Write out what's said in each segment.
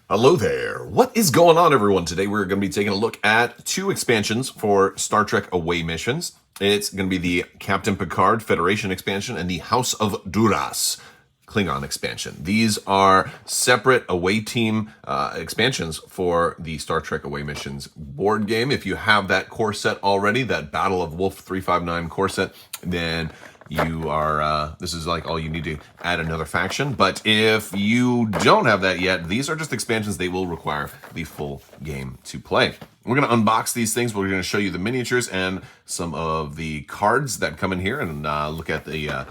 Hello there. What is going on, everyone? Today we're going to be taking a look at two expansions for Star Trek Away Missions. It's going to be the Captain Picard Federation expansion and the House of Duras Klingon expansion. These are separate away team expansions for the Star Trek Away Missions board game. If you have that core set already, that Battle of Wolf 359 core set, then you are, this is like all you need to add another faction. But if you don't have that yet, these are just expansions. They will require the full game to play. We're going to unbox these things. We're going to show you the miniatures and some of the cards that come in here and look at the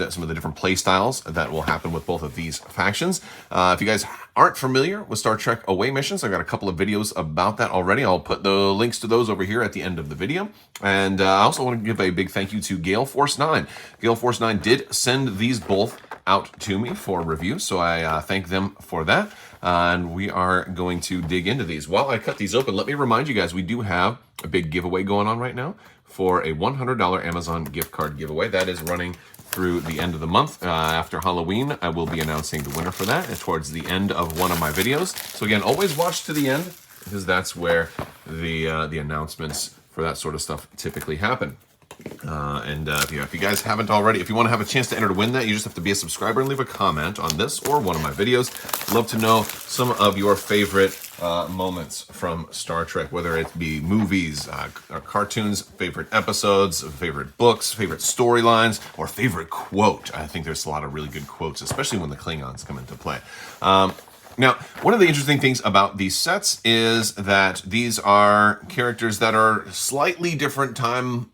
some of the different play styles that will happen with both of these factions. If you guys aren't familiar with Star Trek Away Missions, I've got a couple of videos about that already. I'll put the links to those over here at the end of the video. And I also want to give a big thank you to Gale Force 9. Gale Force 9 did send these both out to me for review, so I thank them for that. And we are going to dig into these. While I cut these open, let me remind you guys, we do have a big giveaway going on right now for a $100 Amazon gift card giveaway. That is running through the end of the month. After Halloween, I will be announcing the winner for that towards the end of one of my videos. So again, always watch to the end because that's where the announcements for that sort of stuff typically happen. If you guys haven't already, if you want to have a chance to enter to win that, you just have to be a subscriber and leave a comment on this or one of my videos. Love to know some of your favorite moments from Star Trek, whether it be movies, or cartoons, favorite episodes, favorite books, favorite storylines, or favorite quote. I think there's a lot of really good quotes, especially when the Klingons come into play. Now, one of the interesting things about these sets is that these are characters that are slightly different time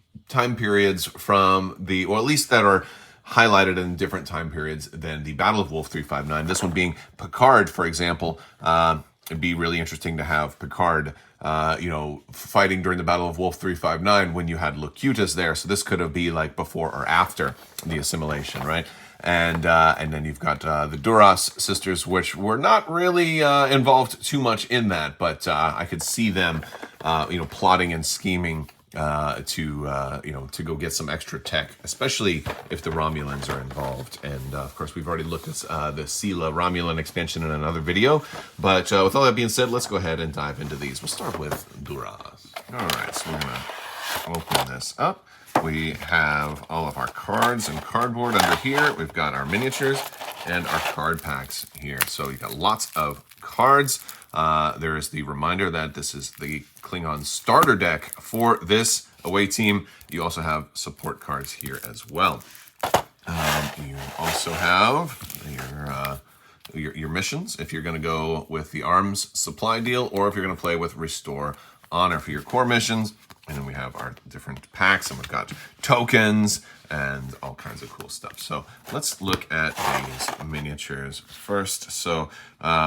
periods from the, or at least that are highlighted in different time periods than the Battle of Wolf 359. This one being Picard, for example. It'd be really interesting to have Picard, fighting during the Battle of Wolf 359 when you had Locutus there. So this could have been like before or after the assimilation, right? And then you've got the Duras sisters, which were not really involved too much in that, but I could see them, plotting and scheming to go get some extra tech, especially if the Romulans are involved. And of course, we've already looked at the Sela Romulan expansion in another video. But with all that being said, let's go ahead and dive into these. We'll start with Duras. All right, so we're gonna open this up. We have all of our cards and cardboard under here. We've got our miniatures and our card packs here. So you've got lots of cards. There is the reminder that this is the Klingon starter deck for this away team. You also have support cards here as well. You also have your missions, if you're going to go with the arms supply deal, or if you're going to play with Restore Honor for your core missions. And then we have our different packs, and we've got tokens and all kinds of cool stuff. So let's look at these miniatures first. So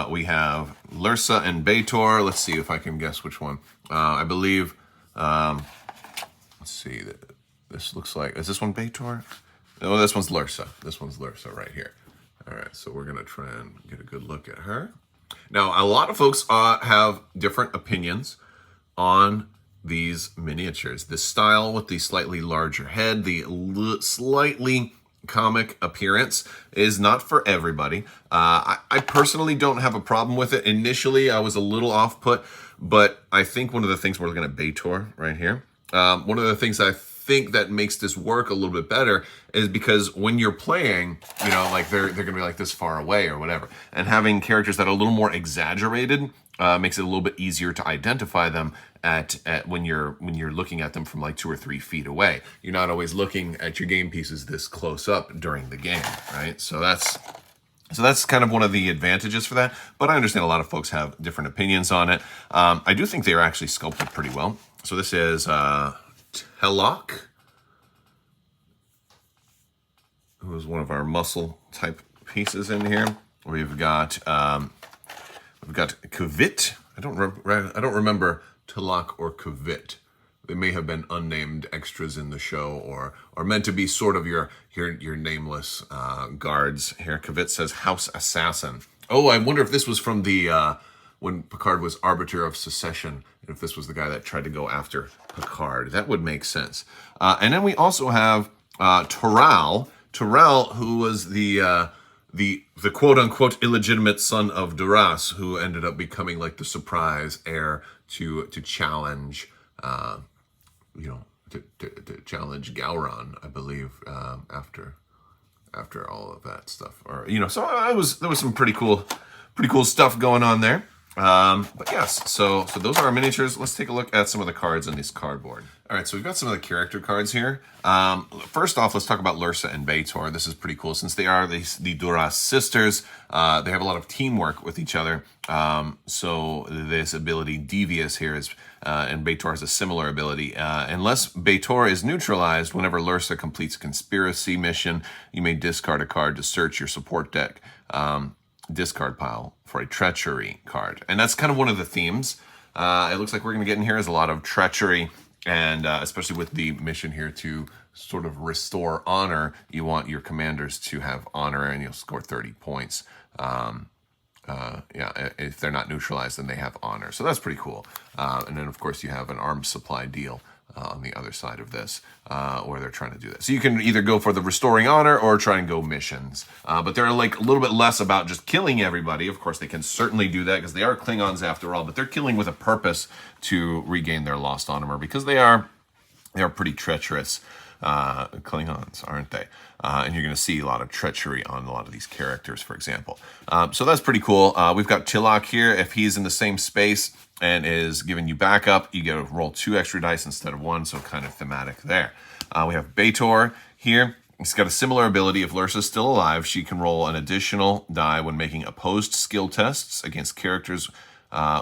we have Lursa and B'Etor. Let's see if I can guess which one. I believe, let's see, this looks like, is this one B'Etor? No, this one's Lursa. This one's Lursa right here. All right, so we're gonna try and get a good look at her. Now, a lot of folks have different opinions on these miniatures. The style with the slightly larger head, the slightly comic appearance is not for everybody. I personally don't have a problem with it. Initially, I was a little off-put, but I think one of the things, we're looking at B'Etor right here. One of the things I think that makes this work a little bit better is because when you're playing, like they're gonna be like this far away or whatever, and having characters that are a little more exaggerated makes it a little bit easier to identify them at when you're looking at them from like 2 or 3 feet away. You're not always looking at your game pieces this close up during the game, right? So that's kind of one of the advantages for that. But I understand a lot of folks have different opinions on it. I do think they are actually sculpted pretty well. So this is Crabbok, who is one of our muscle type pieces in here. We've got Kvit. I don't remember Crabbok or Kvit. They may have been unnamed extras in the show, or meant to be sort of your nameless guards. Here, Kvit says House Assassin. Oh, I wonder if this was from the when Picard was Arbiter of Secession. If this was the guy that tried to go after Picard, that would make sense. And then we also have Toral, who was the the quote unquote illegitimate son of Duras, who ended up becoming like the surprise heir to challenge, you know, to challenge Gowron, I believe, after all of that stuff, or you know, so there was some pretty cool stuff going on there. But yes, so those are our miniatures. Let's take a look at some of the cards in this cardboard. All right, so we've got some of the character cards here. First off, let's talk about Lursa and Beitor. This is pretty cool since they are the Duras sisters. They have a lot of teamwork with each other. So this ability Devious here is, and Beitor has a similar ability. Unless Beitor is neutralized, whenever Lursa completes a conspiracy mission, you may discard a card to search your support deck. Discard pile for a treachery card, and that's kind of one of the themes it looks like we're going to get in here is a lot of treachery, and especially with the mission here to sort of restore honor, you want your commanders to have honor and you'll score 30 points. Yeah, if they're not neutralized, then they have honor, so that's pretty cool. And then of course you have an arms supply deal on the other side of this, where they're trying to do that. So you can either go for the restoring honor or try and go missions. But they're like a little bit less about just killing everybody. Of course, they can certainly do that because they are Klingons after all, but they're killing with a purpose to regain their lost honor because they are pretty treacherous Klingons, aren't they? And you're going to see a lot of treachery on a lot of these characters, for example. So that's pretty cool. We've got Tilak here. If he's in the same space and is giving you backup, you get to roll 2 extra dice instead of 1, so kind of thematic there. We have Beitor here. He's got a similar ability. If Lursa's still alive, she can roll an additional die when making opposed skill tests against characters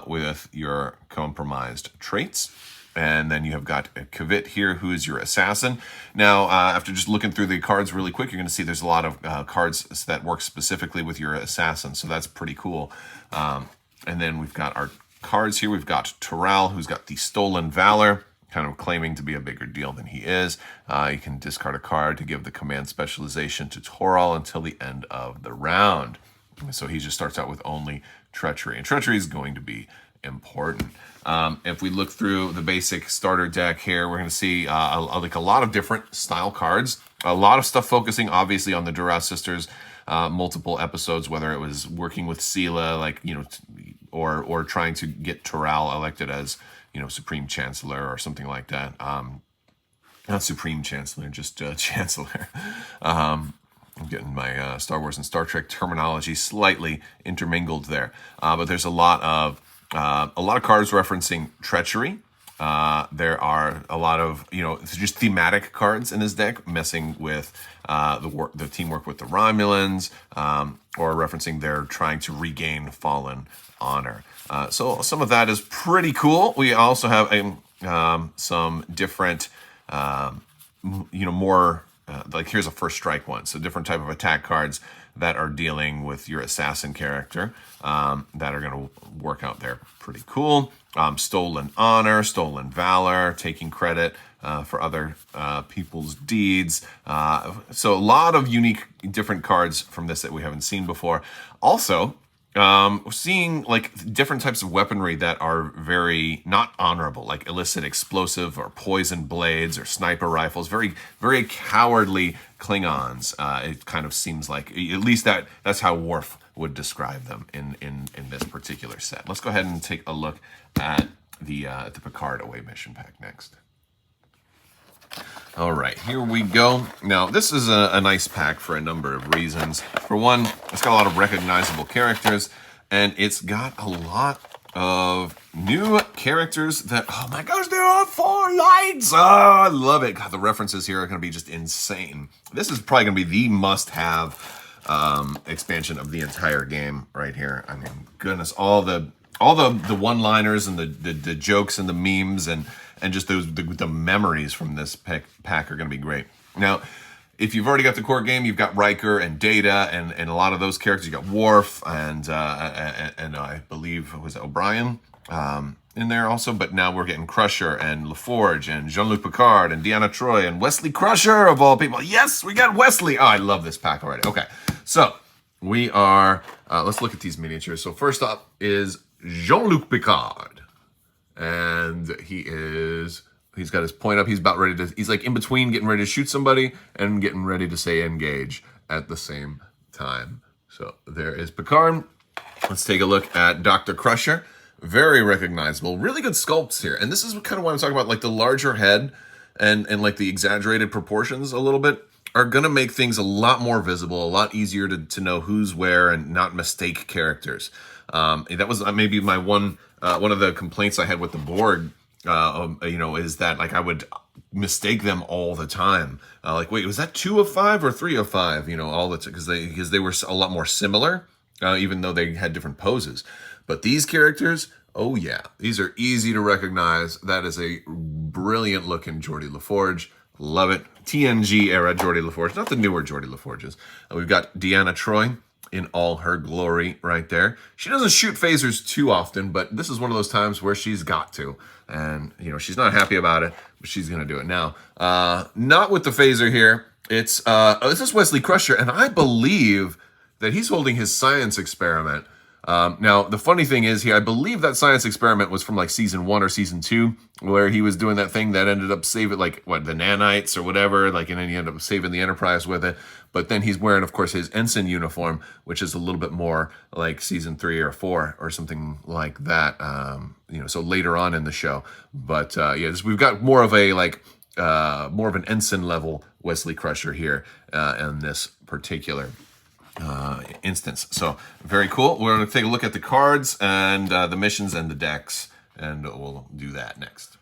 with your compromised traits. And then you have got Kavit here, who is your assassin. Now, after just looking through the cards really quick, you're going to see there's a lot of cards that work specifically with your assassin, so that's pretty cool. And then we've got our cards here. We've got Toral, who's got the Stolen Valor, kind of claiming to be a bigger deal than he is. You can discard a card to give the command specialization to Toral until the end of the round. So he just starts out with only treachery, and treachery is going to be important. If we look through the basic starter deck here, we're going to see like a lot of different style cards. A lot of stuff focusing obviously on the Duras sisters. Multiple episodes, whether it was working with Sela, like, you know, or trying to get Toral elected as, you know, Supreme Chancellor or something like that. Not Supreme Chancellor, just Chancellor. I'm getting my Star Wars and Star Trek terminology slightly intermingled there. But there's a lot of cards referencing treachery. There are a lot of, you know, it's just thematic cards in his deck, messing with the teamwork with the Romulans, or referencing they're trying to regain fallen honor. So some of that is pretty cool. We also have some different, you know, more like here's a first strike one. So different type of attack cards that are dealing with your assassin character that are going to work out there. Pretty cool. Stolen honor, stolen valor, taking credit for other people's deeds. So a lot of unique different cards from this that we haven't seen before. Also, seeing like different types of weaponry that are very not honorable, like illicit explosive or poison blades or sniper rifles, very, very cowardly Klingons. It kind of seems like, at least that's how Worf would describe them in this particular set. Let's go ahead and take a look at the Picard away mission pack next. All right, here we go. Now, this is a nice pack for a number of reasons. For one, it's got a lot of recognizable characters, and it's got a lot of new characters that, oh my gosh, there are 4 lights! Oh, I love it. God, the references here are going to be just insane. This is probably going to be the must-have expansion of the entire game right here. I mean, goodness, all the one-liners and the jokes and the memes and just the memories from this pack are going to be great. Now, if you've already got the core game, you've got Riker and Data and a lot of those characters. You got Worf and I believe it was O'Brien in there also. But now we're getting Crusher and LaForge and Jean-Luc Picard and Deanna Troi and Wesley Crusher of all people. Yes, we got Wesley. Oh, I love this pack already. Okay, so we are. Let's look at these miniatures. So first up is Jean-Luc Picard. And he's got his point up. He's about ready to, he's like in between getting ready to shoot somebody and getting ready to say engage at the same time. So there is Picard. Let's take a look at Dr. Crusher. Very recognizable. Really good sculpts here. And this is kind of what I'm talking about, like the larger head and like the exaggerated proportions a little bit are going to make things a lot more visible, a lot easier to know who's where and not mistake characters. That was maybe my one of the complaints I had with the Borg, is that like I would mistake them all the time. Like, wait, was that 2 of 5 or 3 of 5? All the because they were a lot more similar, even though they had different poses. But these characters, oh yeah, these are easy to recognize. That is a brilliant looking Geordi LaForge. Love it. TNG era Geordi LaForge, not the newer Geordi LaForges. We've got Deanna Troi in all her glory right there. She doesn't shoot phasers too often, but this is one of those times where she's got to. And, she's not happy about it, but she's going to do it now. Not with the phaser here. This is Wesley Crusher, and I believe that he's holding his science experiment. Now, the funny thing is here, I believe that science experiment was from like season 1 or season 2, where he was doing that thing that ended up saving the nanites or whatever, and then he ended up saving the Enterprise with it. But then he's wearing, of course, his ensign uniform, which is a little bit more like season 3 or 4 or something like that. So later on in the show. But we've got more of an ensign level Wesley Crusher here in this particular instance. So very cool. We're going to take a look at the cards and the missions and the decks, and we'll do that next.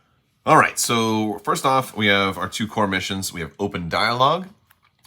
All right, so first off, we have our 2 core missions. We have Open Dialogue,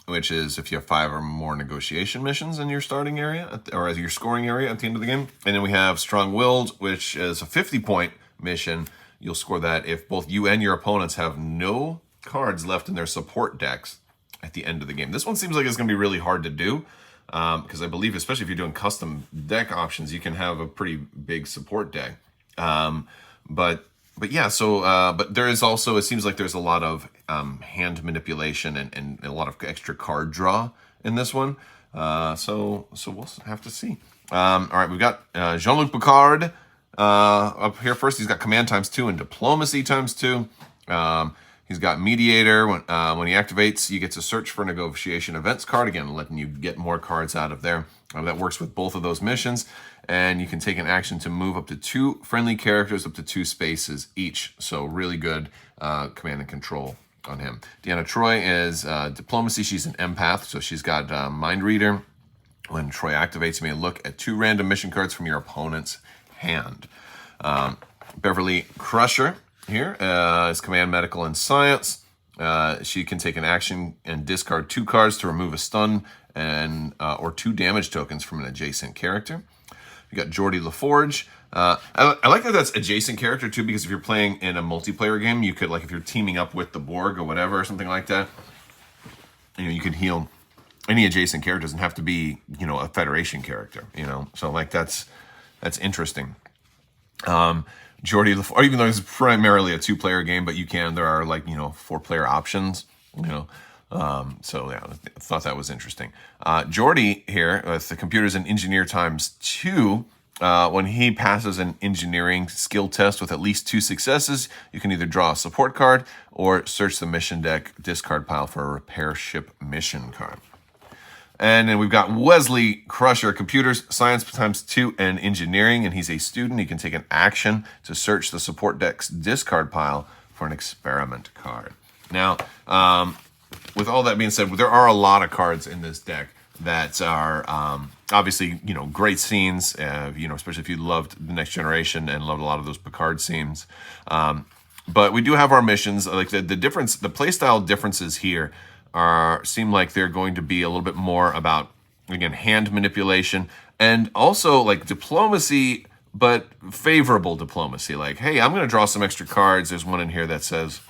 which is if you have 5 or more negotiation missions in your starting area or as your scoring area at the end of the game. And then we have Strong-Willed, which is a 50-point mission. You'll score that if both you and your opponents have no cards left in their support decks at the end of the game. This one seems like it's going to be really hard to do. Because I believe, especially if you're doing custom deck options, you can have a pretty big support deck. But there is also, it seems like there's a lot of hand manipulation and a lot of extra card draw in this one. So we'll have to see. All right, we've got Jean-Luc Picard up here first. He's got Command ×2 and Diplomacy ×2. He's got Mediator. When he activates, you get to search for Negotiation Events card. Again, letting you get more cards out of there. That works with both of those missions. And you can take an action to move up to 2 friendly characters up to 2 spaces each. So really good command and control on him. Deanna Troi is Diplomacy. She's an empath, so she's got Mind Reader. When Troi activates, you may look at 2 random mission cards from your opponent's hand. Beverly Crusher here is Command Medical and Science. She can take an action and discard 2 cards to remove a stun and or 2 damage tokens from an adjacent character. You got Geordi LaForge. I like that that's adjacent character too, because if you're playing in a multiplayer game, you could, like, if you're teaming up with the Borg or whatever or something like that, you could heal any adjacent character. Doesn't have to be a Federation character. So like that's interesting. Geordi LaForge, even though it's primarily a 2-player game, but there are 4-player options, so yeah, I thought that was interesting. Geordi here with the Computers and Engineer ×2, when he passes an engineering skill test with at least 2 successes, you can either draw a support card or search the mission deck discard pile for a repair ship mission card. And then we've got Wesley Crusher, Computers, Science ×2, and Engineering, and he's a student. He can take an action to search the support deck's discard pile for an experiment card. Now, with all that being said, there are a lot of cards in this deck that are obviously, great scenes, especially if you loved The Next Generation and loved a lot of those Picard scenes. But we do have our missions. Like the difference, the playstyle differences here seem like they're going to be a little bit more about, again, hand manipulation and also like diplomacy, but favorable diplomacy. Like, hey, I'm going to draw some extra cards. There's one in here that says,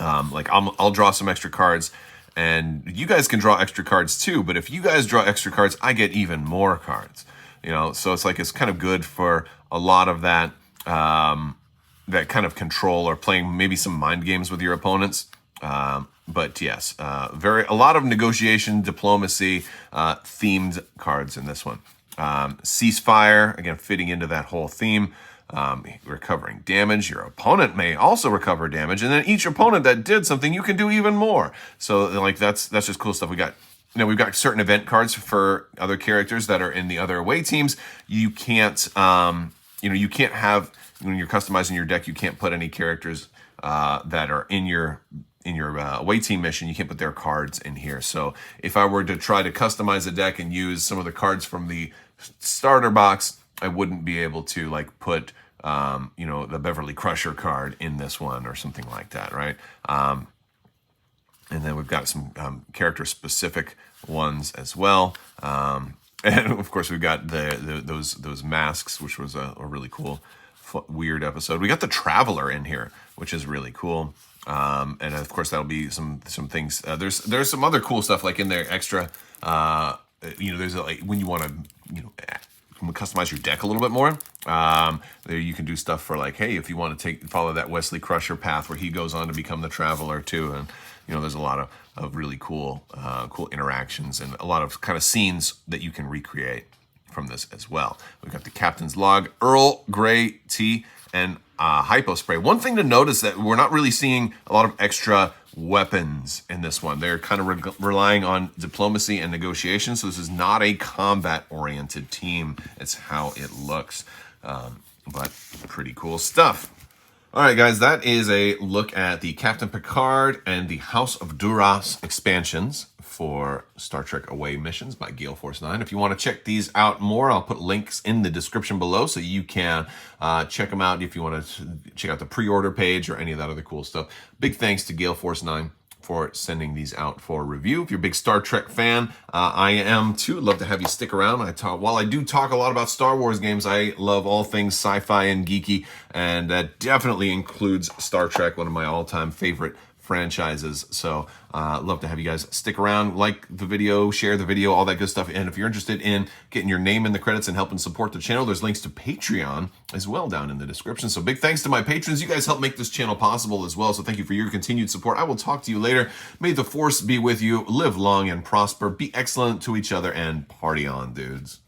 I'll draw some extra cards, and you guys can draw extra cards too. But if you guys draw extra cards, I get even more cards. So it's kind of good for a lot of that that kind of control or playing maybe some mind games with your opponents. But yes, a lot of negotiation, diplomacy themed cards in this one. Ceasefire, again, fitting into that whole theme. Recovering damage. Your opponent may also recover damage, and then each opponent that did something, you can do even more. So like that's just cool stuff. We got Now we've got certain event cards for other characters that are in the other away teams. You can't, you can't have, when you're customizing your deck, you can't put any characters that are in your away team mission. You can't put their cards in here. So if I were to try to customize a deck and use some of the cards from the starter box, I wouldn't be able to like put, the Beverly Crusher card in this one or something like that, right? And then we've got some character-specific ones as well. And of course, we've got those masks, which was a really cool, weird episode. We got the Traveler in here, which is really cool. And of course, that'll be some things. There's some other cool stuff like in there extra. There's like when you want to customize your deck a little bit more. There you can do stuff for like, hey, if you want to follow that Wesley Crusher path where he goes on to become the Traveler too, and there's a lot of really cool interactions and a lot of kind of scenes that you can recreate from this as well. We've got the Captain's Log, Earl Grey tea, and Hypo Spray. One thing to notice that we're not really seeing a lot of extra weapons in this one. They're kind of relying on diplomacy and negotiation, so this is not a combat-oriented team. It's how it looks, but pretty cool stuff. All right, guys, that is a look at the Captain Picard and the House of Duras expansions for Star Trek Away Missions by Gale Force 9. If you want to check these out more, I'll put links in the description below so you can check them out if you want to check out the pre-order page or any of that other cool stuff. Big thanks to Gale Force 9 for sending these out for review. If you're a big Star Trek fan, I am too. Love to have you stick around. While I do talk a lot about Star Wars games, I love all things sci-fi and geeky, and that definitely includes Star Trek, one of my all-time favorite franchises. So love to have you guys stick around, like the video, share the video, all that good stuff. And if you're interested in getting your name in the credits and helping support the channel, there's links to Patreon as well down in the description. So big thanks to my patrons. You guys help make this channel possible as well. So thank you for your continued support. I will talk to you later. May the Force be with you. Live long and prosper. Be excellent to each other and party on, dudes.